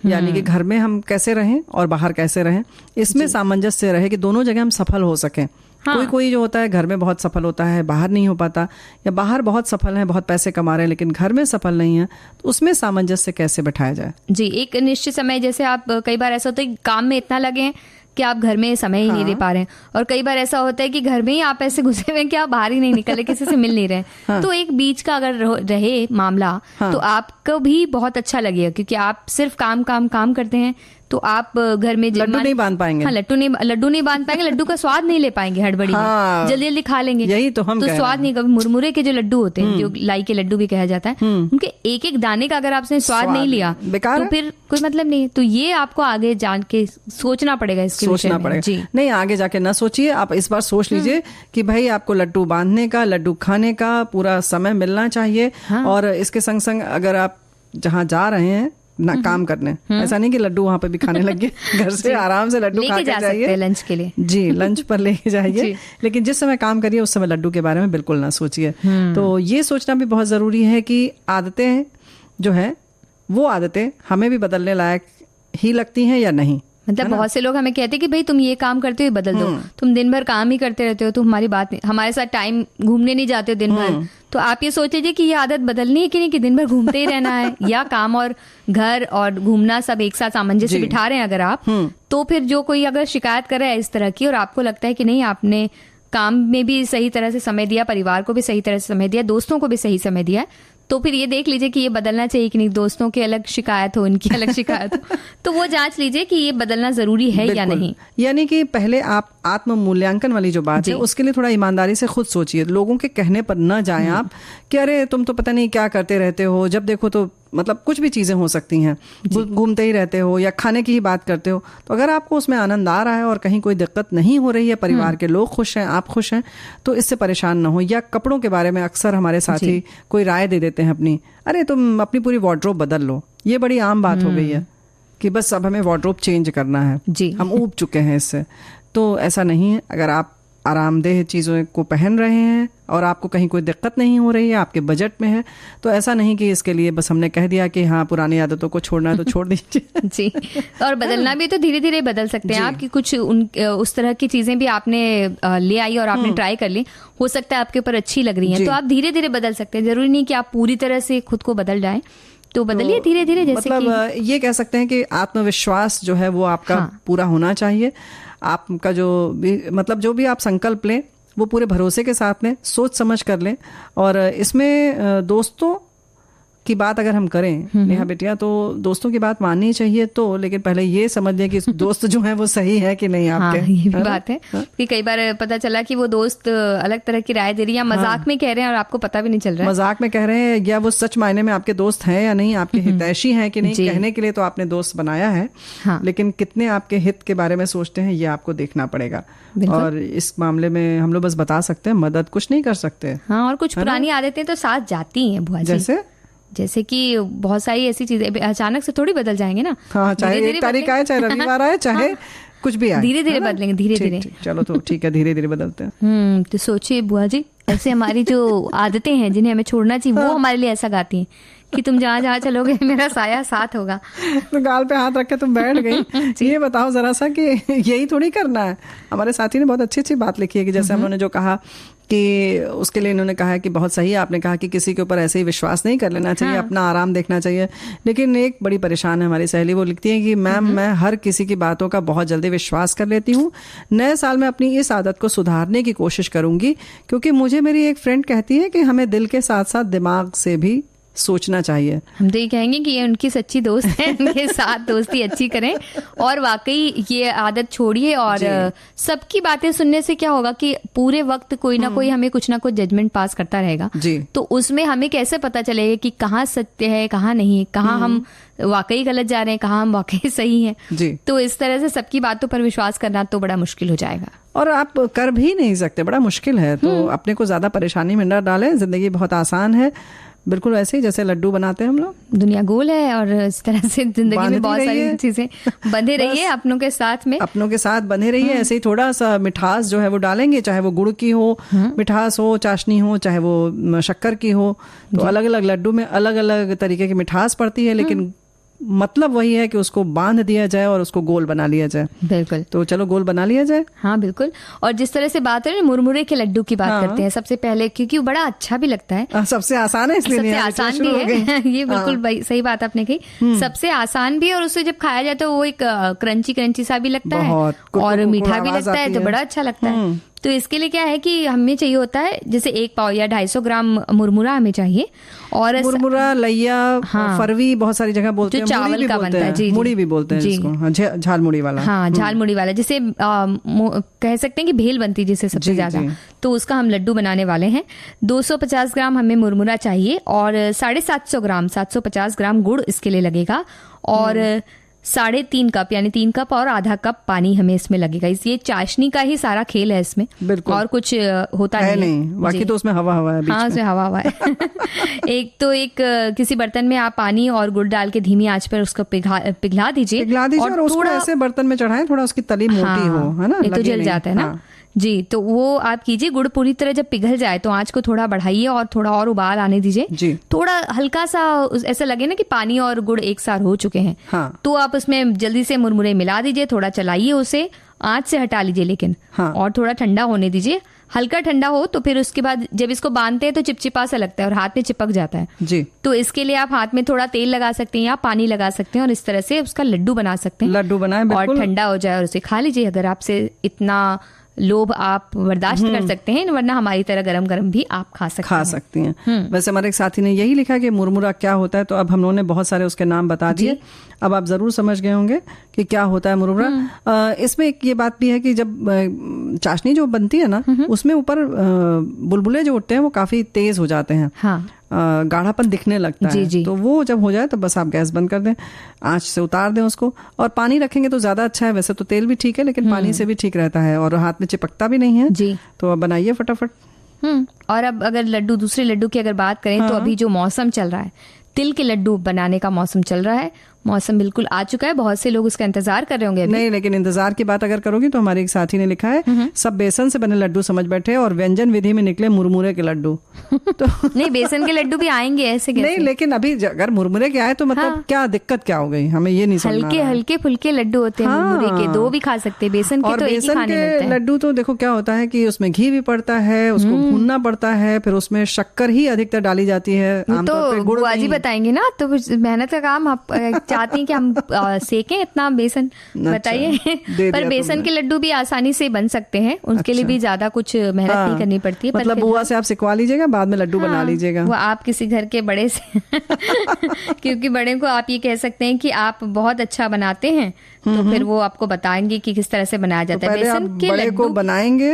यानी कि घर में हम कैसे रहें और बाहर कैसे रहें, इसमें सामंजस्य रहे कि दोनों जगह हम सफल हो सकें। हाँ। कोई जो होता है घर में बहुत सफल होता है, बाहर नहीं हो पाता, या बाहर बहुत सफल है, बहुत पैसे कमा रहे हैं, लेकिन घर में सफल नहीं है, तो उसमें सामंजस्य कैसे बैठाया जाए। जी, एक निश्चित समय, जैसे आप कई बार ऐसा होता है कि काम में इतना लगे हैं कि आप घर में समय ही नहीं दे पा रहे हैं, और कई बार ऐसा होता है कि घर में ही आप ऐसे घुसे हुए हैं कि आप बाहर ही नहीं निकले, किसी से मिल नहीं रहे। तो एक बीच का अगर रहे मामला, तो आपको भी बहुत अच्छा लगेगा, क्योंकि आप सिर्फ काम करते हैं, तो आप घर में लड्डू नहीं बांध पाएंगे। हाँ, लड्डू नहीं बांध पाएंगे, लड्डू का स्वाद नहीं ले पाएंगे हड़बड़ी में, जल्दी खा लेंगे, यही तो हम तो स्वाद नहीं। कभी मुरमुरे के जो लड्डू होते हैं, जो लाई के लड्डू भी कहा जाता है, उनके एक एक दाने का अगर आपने स्वाद नहीं लिया तो फिर कोई मतलब नहीं है। तो ये आपको आगे जान के सोचना पड़ेगा, इसके सोचना पड़ेगा। नहीं, आगे जाके ना सोचिए, आप इस बार सोच लीजिए कि भाई आपको लड्डू बांधने का, लड्डू खाने का पूरा समय मिलना चाहिए। और इसके संग संग अगर आप जहाँ जा रहे हैं ना काम करने, ऐसा नहीं कि लड्डू वहां पे भी खाने लग गए, घर से आराम से लड्डू खा के जाइए लंच के लिए। जी, लंच पर लेके जाइए, लेकिन जिस समय काम करिए उस समय लड्डू के बारे में बिल्कुल ना सोचिए। तो ये सोचना भी बहुत जरूरी है कि आदतें जो है वो आदतें हमें भी बदलने लायक ही लगती हैं या नहीं। मतलब बहुत से लोग हमें कहते हैं कि भाई तुम ये काम करते हो बदल दो, तुम दिन भर काम ही करते रहते हो, तुम हमारी बात नहीं, हमारे साथ टाइम घूमने नहीं जाते हो दिन भर। तो आप ये सोच लीजिए कि ये आदत बदलनी है कि नहीं, कि दिन भर घूमते ही रहना है, या काम और घर और घूमना सब एक साथ सामंजस्य बिठा रहे हैं अगर आप, तो फिर जो कोई अगर शिकायत कर रहा है इस तरह की, और आपको लगता है कि नहीं आपने काम में भी सही तरह से समय दिया, परिवार को भी सही तरह से समय दिया, दोस्तों को भी सही समय दिया, तो फिर ये देख लीजिए कि ये बदलना चाहिए कि नहीं। दोस्तों की अलग शिकायत हो, इनकी अलग शिकायत हो, तो वो जांच लीजिए कि ये बदलना जरूरी है या नहीं। यानी कि पहले आप आत्म मूल्यांकन वाली जो बात है उसके लिए थोड़ा ईमानदारी से खुद सोचिए। लोगों के कहने पर न जाएं आप कि अरे तुम तो पता नहीं क्या करते रहते हो, जब देखो तो मतलब कुछ भी चीजें हो सकती हैं, घूमते ही रहते हो या खाने की ही बात करते हो। तो अगर आपको उसमें आनंद आ रहा है और कहीं कोई दिक्कत नहीं हो रही है, परिवार के लोग खुश हैं, आप खुश हैं, तो इससे परेशान ना हो। या कपड़ों के बारे में अक्सर हमारे साथी कोई राय दे देते हैं अपनी, अरे तुम अपनी पूरी वार्डरोब बदल लो। ये बड़ी आम बात हो गई है कि बस अब हमें वार्डरोब चेंज करना है, हम ऊब चुके हैं इससे। तो ऐसा नहीं है। अगर आप आरामदेह चीज़ों को पहन रहे हैं और आपको कहीं कोई दिक्कत नहीं हो रही है, आपके बजट में है, तो ऐसा नहीं कि इसके लिए बस हमने कह दिया कि हाँ पुरानी आदतों को छोड़ना है तो छोड़ दीजिए। जी, और बदलना भी तो धीरे धीरे बदल सकते हैं आप, कि कुछ उस तरह की चीजें भी आपने ले आई और आपने ट्राई कर ली, हो सकता है आपके ऊपर अच्छी लग रही है, तो आप धीरे धीरे बदल सकते हैं। जरूरी नहीं कि आप पूरी तरह से खुद को बदल जाए, तो बदलिए धीरे धीरे। जैसे मतलब ये कह सकते हैं कि आत्मविश्वास जो है वो आपका पूरा होना चाहिए। आपका जो भी मतलब जो भी आप संकल्प लें वो पूरे भरोसे के साथ लें, सोच समझ कर लें। और इसमें दोस्तों की बात अगर हम करें नेहा बेटिया, तो दोस्तों की बात माननी चाहिए तो, लेकिन पहले ये समझ लें कि दोस्त जो है वो सही है कि नहीं आपके। हाँ, ये भी बात है कि कई बार पता चला कि वो दोस्त अलग तरह की राय दे रही है, या मजाक में कह रहे हैं और आपको पता भी नहीं चल रहा है, मजाक में कह रहे हैं, या वो सच मायने में आपके दोस्त हैं या नहीं, आपके हितैषी हैं कि नहीं। कहने के लिए तो आपने दोस्त बनाया है, लेकिन कितने आपके हित के बारे में सोचते हैं ये आपको देखना पड़ेगा। और इस मामले में हम लोग बस बता सकते हैं, मदद कुछ नहीं कर सकते। हाँ, और कुछ पुरानी आदतें तो साथ जाती हैं बुआ जी। जैसे जैसे कि बहुत सारी ऐसी चीजें अचानक से थोड़ी बदल जाएंगे ना। हाँ, चाहे एक तारीख आए, चाहे रविवार आए, चाहे कुछ भी आए, धीरे धीरे बदलेंगे, धीरे धीरे। चलो तो ठीक है, धीरे धीरे बदलते हैं। तो सोचिए बुआ जी, ऐसे हमारी जो आदतें हैं जिन्हें हमें छोड़ना चाहिए, वो हमारे लिए ऐसा गाती हैं कि तुम जहाँ जहाँ चलोगे मेरा साया साथ होगा। तो गाल पे हाथ रख के तुम बैठ गई। ये बताओ जरा सा कि यही थोड़ी करना है। हमारे साथी ने बहुत अच्छी अच्छी बात लिखी है कि जैसे उन्होंने जो कहा कि उसके लिए इन्होंने कहा कि बहुत सही आपने कहा कि किसी के ऊपर ऐसे ही विश्वास नहीं कर लेना चाहिए, अपना आराम देखना चाहिए। लेकिन एक बड़ी परेशान है हमारी सहेली, वो लिखती है कि मैम मैं हर किसी की बातों का बहुत जल्दी विश्वास कर लेती हूँ। नए साल में अपनी इस आदत को सुधारने की कोशिश करूंगी, क्योंकि मुझे मेरी एक फ्रेंड कहती है कि हमें दिल के साथ साथ दिमाग से भी सोचना चाहिए। हम तो ये कहेंगे कि ये उनकी सच्ची दोस्त है, उनके साथ दोस्ती अच्छी करें और वाकई ये आदत छोड़िए। और सबकी बातें सुनने से क्या होगा कि पूरे वक्त कोई ना कोई हमें कुछ ना कुछ जजमेंट पास करता रहेगा जी। तो उसमें हमें कैसे पता चलेगा कि कहाँ सत्य है, कहाँ नहीं, कहाँ हम वाकई गलत जा रहे हैं, कहाँ हम वाकई सही हैं जी। तो इस तरह से सबकी बातों पर विश्वास करना तो बड़ा मुश्किल हो जाएगा और आप कर भी नहीं सकते, बड़ा मुश्किल है। तो अपने को ज्यादा परेशानी में न डालें, जिंदगी बहुत आसान है, बिल्कुल वैसे ही जैसे लड्डू बनाते हैं हम लोग। दुनिया गोल है और इस तरह से जिंदगी में बहुत सारी चीजें बंधे रहिए अपनों के साथ में, अपनों के साथ बंधे रहिए। ऐसे ही थोड़ा सा मिठास जो है वो डालेंगे, चाहे वो गुड़ की हो मिठास हो, चाशनी हो, चाहे वो शक्कर की हो। तो अलग अलग लड्डू में अलग अलग तरीके की मिठास पड़ती है, लेकिन मतलब वही है कि उसको बांध दिया जाए और उसको गोल बना लिया जाए। बिल्कुल, तो चलो गोल बना लिया जाए। हाँ बिल्कुल। और जिस तरह से बात है मुरमुरे के लड्डू की बात करते हैं सबसे पहले, क्योंकि वो बड़ा अच्छा भी लगता है, सबसे आसान है, इसलिए सबसे आसान भी है। ये बिल्कुल सही बात आपने कही, सबसे आसान भी, और उससे जब खाया जाए तो वो एक क्रंची क्रंची सा भी लगता है और मीठा भी लगता है, तो बड़ा अच्छा लगता है। तो इसके लिए क्या है कि हमें चाहिए होता है जैसे 1 पाव या 250 ग्राम मुरमुरा हमें चाहिए। और मुरमुरा, लैया, फरवी बहुत सारी जगह बोलते हैं, चावल का बनता है, मुड़ी भी बोलते हैं जिसको, झाल मुड़ी वाला। हाँ, झाल मुड़ी वाला, जिसे कह सकते हैं कि भेल बनती है जिसे सबसे ज्यादा, तो उसका हम लड्डू बनाने वाले हैं। 250 ग्राम हमें मुरमुरा चाहिए और 750 ग्राम गुड़ इसके लिए लगेगा और 3.5 कप यानी 3 कप और आधा कप पानी हमें इसमें लगेगा। ये चाशनी का ही सारा खेल है इसमें, और कुछ होता नहीं, बाकी तो उसमें हवा है। हाँ, उसमें हवा है। एक किसी बर्तन में आप पानी और गुड़ डाल के धीमी आंच पर उसको पिघला दीजिए और उसको ऐसे बर्तन में चढ़ाएं, थोड़ा उसकी तली मोटी हो, है ना, तो जल जाता है ना जी। तो वो आप कीजिए, गुड़ पूरी तरह जब पिघल जाए तो आंच को थोड़ा बढ़ाइए और थोड़ा और उबाल आने दीजिए। थोड़ा हल्का सा ऐसा लगे ना कि पानी और गुड़ एक साथ हो चुके हैं, तो आप उसमें जल्दी से मुरमुरे मिला दीजिए, थोड़ा चलाइए, उसे आंच से हटा लीजिए लेकिन, और थोड़ा ठंडा होने दीजिए। हल्का ठंडा हो तो फिर उसके बाद जब इसको बांधते हैं तो चिपचिपा सा लगता है और हाथ में चिपक जाता है जी। तो इसके लिए आप हाथ में थोड़ा तेल लगा सकते हैं या पानी लगा सकते हैं और इस तरह से उसका लड्डू बना सकते हैं। लड्डू बनाएं और ठंडा हो जाए और उसे खा लीजिए, अगर आपसे इतना लोभ आप बर्दाश्त कर सकते हैं, वरना हमारी तरह गरम गरम भी आप खा सकती हैं। वैसे हमारे एक साथी ने यही लिखा कि मुरमुरा क्या होता है, तो अब हम लोगों ने बहुत सारे उसके नाम बता दिए, अब आप जरूर समझ गए होंगे कि क्या होता है मुरमुरा। इसमें एक ये बात भी है कि जब चाशनी जो बनती है ना, उसमें ऊपर बुलबुले जो उठते हैं वो काफी तेज हो जाते हैं, गाढ़ापन दिखने लगता है। तो वो जब हो जाए तो बस आप गैस बंद कर दें, आंच से उतार दें उसको, और पानी रखेंगे तो ज्यादा अच्छा है। वैसे तो तेल भी ठीक है, लेकिन पानी से भी ठीक रहता है और हाथ में चिपकता भी नहीं है जी। तो अब बनाइए फटाफट। और अब अगर दूसरे लड्डू की अगर बात करें तो अभी जो मौसम चल रहा है, तिल के लड्डू बनाने का मौसम चल रहा है, मौसम बिल्कुल आ चुका है, बहुत से लोग उसका इंतजार कर रहे होंगे अभी। नहीं, लेकिन इंतजार की बात अगर करोगी तो हमारे एक साथी ने लिखा है सब बेसन से बने लड्डू समझ बैठे और व्यंजन विधि में निकले मुरमुरे के लड्डू। तो नहीं, बेसन के लड्डू भी आएंगे ऐसे कैसे? नहीं, लेकिन अभी अगर मुरमुरे के आए तो मतलब क्या दिक्कत क्या हो गई, हमें ये नहीं समझ। हल्के फुल्के लड्डू होते हैं मुरमुरे के, दो भी खा सकते हैं। बेसन के तो एक ही खाने मिलता है। लड्डू तो देखो क्या होता है कि उसमें घी भी पड़ता है, उसको भूनना पड़ता है, फिर उसमें शक्कर ही अधिकतर डाली जाती है, आमतौर पे गुड़ बुआ जी बताएंगे ना, तो मेहनत का काम आप चाहती हैं कि हम सेकें इतना बेसन, बताइए। पर बेसन के लड्डू भी आसानी से बन सकते हैं, उनके लिए भी ज्यादा कुछ मेहनत नहीं करनी पड़ती है। मतलब बुआ से आप सिखवा लीजिएगा, बाद में लड्डू बना लीजिएगा। वो आप किसी घर के बड़े से क्योंकि बड़े को आप ये कह सकते हैं कि आप बहुत अच्छा बनाते हैं, तो फिर वो आपको बताएंगे कि किस तरह से बनाया जाता है। बेसन के लड्डू बनाएंगे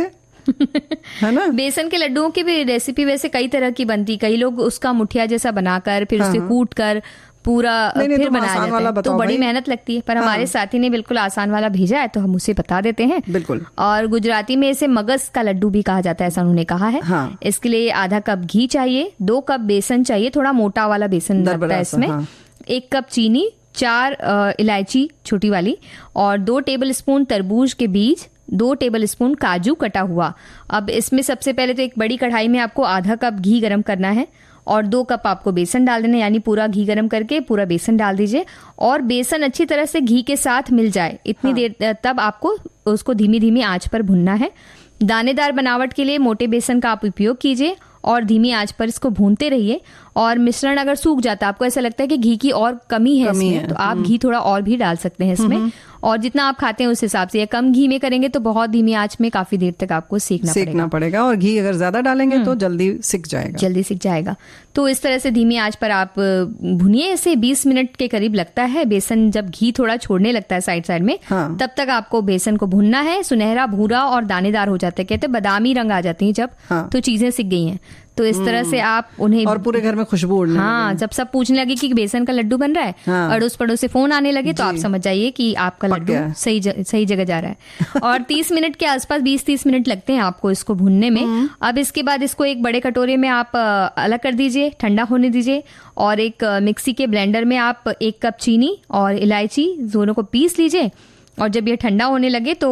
है ना। बेसन के लड्डुओं की भी रेसिपी वैसे कई तरह की बनती, कई लोग उसका मुठिया जैसा बनाकर फिर उसे कूट कर पूरा फिर बना जाता है, तो बड़ी भाई। मेहनत लगती है। पर हमारे साथी ने बिल्कुल आसान वाला भेजा है, तो हम उसे बता देते हैं। बिल्कुल। और गुजराती में इसे मगज का लड्डू भी कहा जाता है, ऐसा उन्होंने कहा है। हाँ। इसके लिए आधा कप घी चाहिए, 2 कप बेसन चाहिए, थोड़ा मोटा वाला बेसन लगता है इसमें। 1 कप चीनी, 4 इलायची छोटी वाली, और 2 टेबल स्पून तरबूज के बीज, 2 टेबल स्पून काजू कटा हुआ। अब इसमें सबसे पहले तो एक बड़ी कढ़ाई में आपको आधा कप घी गरम करना है और 2 कप आपको बेसन डाल देना, यानी पूरा घी गरम करके पूरा बेसन डाल दीजिए और बेसन अच्छी तरह से घी के साथ मिल जाए इतनी देर तब आपको उसको धीमी धीमी आंच पर भुनना है। दानेदार बनावट के लिए मोटे बेसन का आप उपयोग कीजिए और धीमी आंच पर इसको भूनते रहिए। और मिश्रण अगर सूख जाता है, आपको ऐसा लगता है कि घी की और कमी है इसमें, तो आप घी थोड़ा और भी डाल सकते हैं इसमें, और जितना आप खाते हैं उस हिसाब से। या कम घी में करेंगे तो बहुत धीमी आंच में काफी देर तक आपको सेकना पड़ेगा। और घी अगर ज्यादा डालेंगे तो जल्दी सिक जाएगा। तो इस तरह से धीमी आंच पर आप भुनिए इसे। 20 मिनट के करीब लगता है। बेसन जब घी थोड़ा छोड़ने लगता है साइड में, तब तक आपको बेसन को भुनना है। सुनहरा, भूरा और दानेदार हो जाते हैं, कहते हैं बादामी रंग आ जाती है जब, तो चीजें सिक गई हैं। तो इस तरह से आप उन्हें, और पूरे घर में खुशबू उड़ने लगे। जब सब पूछने लगे कि बेसन का लड्डू बन रहा है, अड़ोस पड़ोस से फोन आने लगे, तो आप समझ जाइए कि आपका लड्डू सही जगह जा रहा है। और 30 मिनट के आसपास, 20-30 मिनट लगते हैं आपको इसको भूनने में। अब इसके बाद इसको एक बड़े कटोरे में आप अलग कर दीजिए, ठंडा होने दीजिए, और एक मिक्सी के ब्लेंडर में आप 1 कप चीनी और इलायची दोनों को पीस लीजिए। और जब ये ठंडा होने लगे तो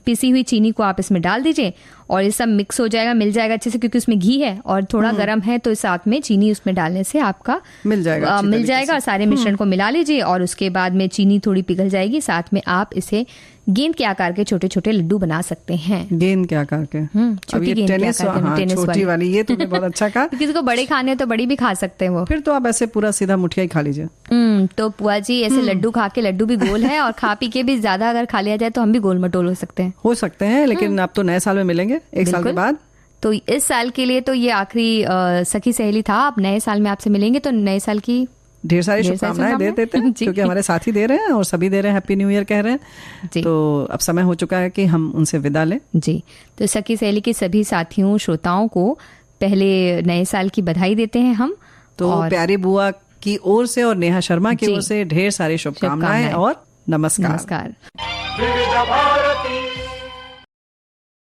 पिसी हुई चीनी को आप इसमें डाल दीजिए और ये सब मिक्स हो जाएगा, मिल जाएगा अच्छे से, क्योंकि उसमें घी है और थोड़ा गर्म है, तो साथ में चीनी उसमें डालने से आपका मिल जाएगा। सारे मिश्रण को मिला लीजिए और उसके बाद में चीनी थोड़ी पिघल जाएगी। साथ में आप इसे गेंद के आकार के छोटे छोटे लड्डू बना सकते हैं। गेंद के आकार के, छोटी गेंद के आकार के, छोटी वाली। ये तुमने बहुत अच्छा कहा। किसी को बड़े खाने हो तो बड़ी भी खा सकते हैं वो। फिर तो आप ऐसे पूरा सीधा मुठिया ही खा लीजिए। तो पुआ जी ऐसे लड्डू खा के, लड्डू भी गोल है और खा पी के भी ज्यादा अगर खा लिया जाए तो हम भी गोल मटोल हो सकते हैं। लेकिन आप तो नए साल में मिलेंगे, 1 साल के बाद। तो इस साल के लिए तो ये आखिरी सखी सहेली था। अब नए साल में आपसे मिलेंगे तो नए साल की ढेर सारी शुभकामनाएं दे देते हैं, क्योंकि हमारे साथी दे रहे हैं और सभी दे रहे हैं, हैप्पी न्यू ईयर कह रहे हैं। तो अब समय हो चुका है कि हम उनसे विदा लें। जी, तो सखी सहेली के सभी साथियों, श्रोताओं को पहले नए साल की बधाई देते हैं हम। तो प्यारी बुआ की ओर से और नेहा शर्मा की ओर से ढेर सारी शुभकामनाएं और नमस्कार।